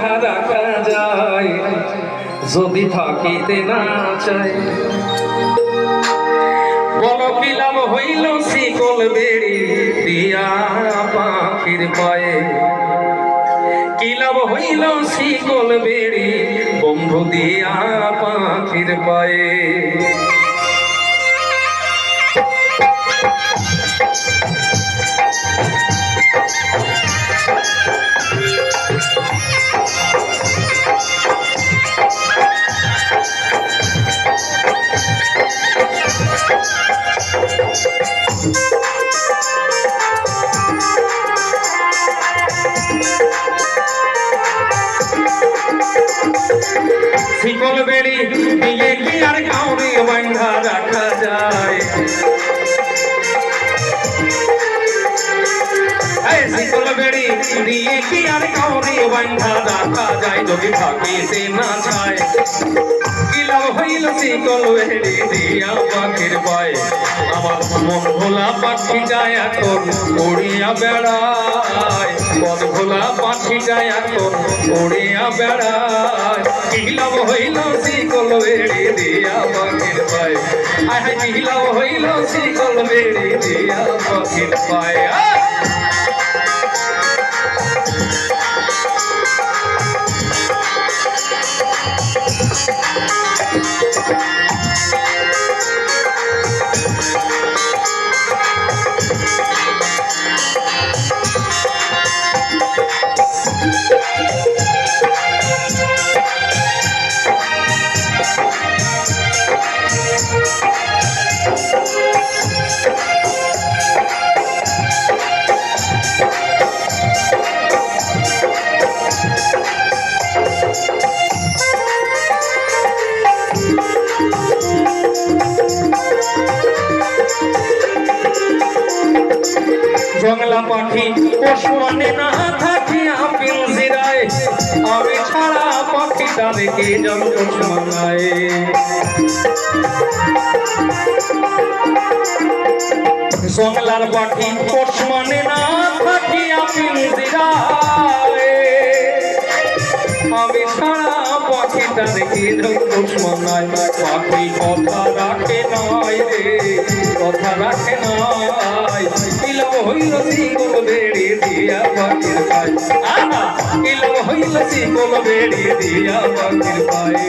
বাইন্ধা রাখা যায় যদি থাকিতে না চাই। বল কি লাভ হইল শিকল বেড়ি দিয়া পাখির পায়ে, কি লাভ হইল শিকল বেড়ি বন্ধু দিয়া পাখির পায়ে। শিকল বেড়ি দিয়ে কি আর কাউরে বান্ধা রাখা যায়, শিকল বেড়ি দিয়ে কি আর কাউরে বান্ধা রাখা যায় যদি থাকিতে না চায়। কি লাভ হইল শিকল বেড়ি দিয়া পাখির পায়ে, আমার মন ভোলা পাখি যায় এখন উড়িয়া বেড়ায়, মন ভোলা পাখি যায় এখন উড়িয়া বেড়ায়। কি লাভ হইল শিকল বেড়ি দিয়া পাখির পায়ে, আয় হায় কি লাভ হইল শিকল বেড়ি দিয়া পাখির পায়ে। জংলা পাখি পশু মানে না থাকিয়া পিঞ্জিরায়, আমি ছাড়া পাখিটা দেখে যেন পশু মানায়। জংলার পাখি পশু মানে না থাকিয়া পিঞ্জিরায়, আমি ছাড়া পাখিটা দেখে যেন পশু মানায়। পাখি কথা রাখে নাই রে, কথা রাখে নাই। কি লাভ হইল শিকল বেড়ি দিয়া পাখির পায়ে, কি লাভ হইল শিকল বেড়ি দিয়া পাখির পায়ে।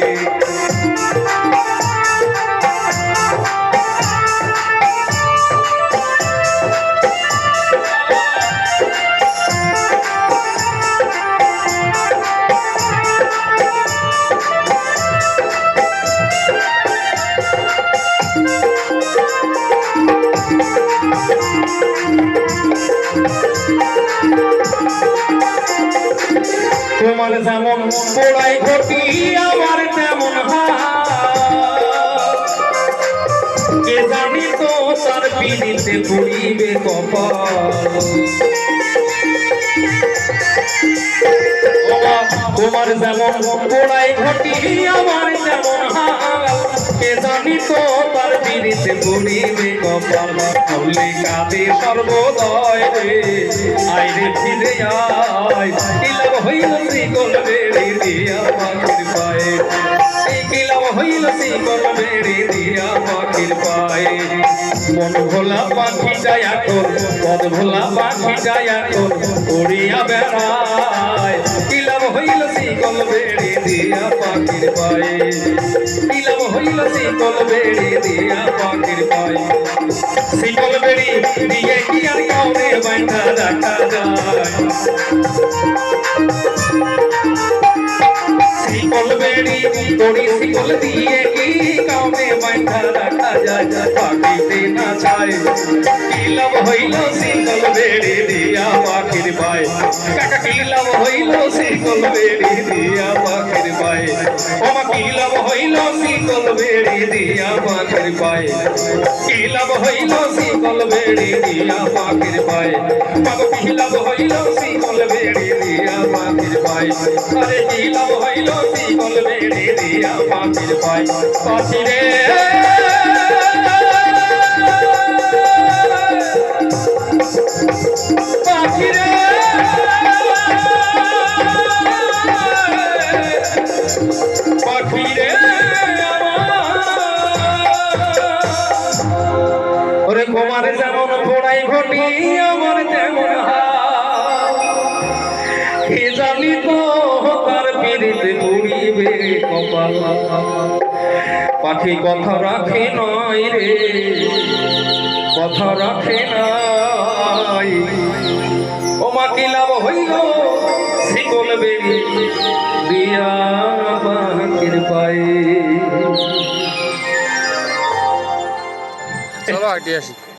তোমার যেমন পোড়াই ঘটি আমার তেমন কে জানি তো তার পিড়িতে পুড়িবে কপাল। তোমার যেমন পোড়াই ঘটি আমার তেমন হাল, কে জানি তো তার পিড়িতে পুড়িবে কপাল। বললে কাঁদে সর্বদয় রে, আয় রে ফিরে আয়। কি লাভ হইল শিকল বেড়ি দিয়া পাখির পায়ে, কি লাভ হইল শিকল বেড়ি দিয়া পাখির পায়ে। মন ভোলা পাখি যায় এখন, পদ ভোলা পাখি যায় এখন উড়িয়া বেড়ায়। কি লাভ হইল শিকল বেড়ি দিয়া পাখির পায়ে, কি লাভ হইল শিকল বেড়ি দিয়া পাখির পায়ে। শিকল বেড়ি দিয়ে কি আর কাউরে বান্ধা রাখা যায়, শিকল বেড়ি দড়ি শিকল দিয়ে কি কাউরে বান্ধা রাখা যায় থাকিতে না চায়। কি লাভ হইল শিকল বেড়ি দিয়া পাখির পায়ে, কাকা কি লাভ হইল শিকল বেড়ি দিয়া পাখির পায়ে। ওমা কি লাভ হইল শিকল বেড়ি দিয়া পাখির পায়ে, কি লাভ হইল শিকল বেড়ি দিয়া পাখির পায়ে। মাগো কি লাভ হইল শিকল বেড়ি দিয়া পাখির পায়ে, আরে কি লাভ হইল শিকল বেড়ি দিয়া পাখির পায়ে। পাখি রে পাখি রে পোড়াই ঘটি আমার যেমন কে জানি তো তার পিড়িতে পড়িবে কপাল পাখি কথা রাখে নাই রে কথা রাখে নাই ও মা কি লাভ হইল শিকল বেরি দিয়া পাখির পায়ে চলো হাঁটি আসি।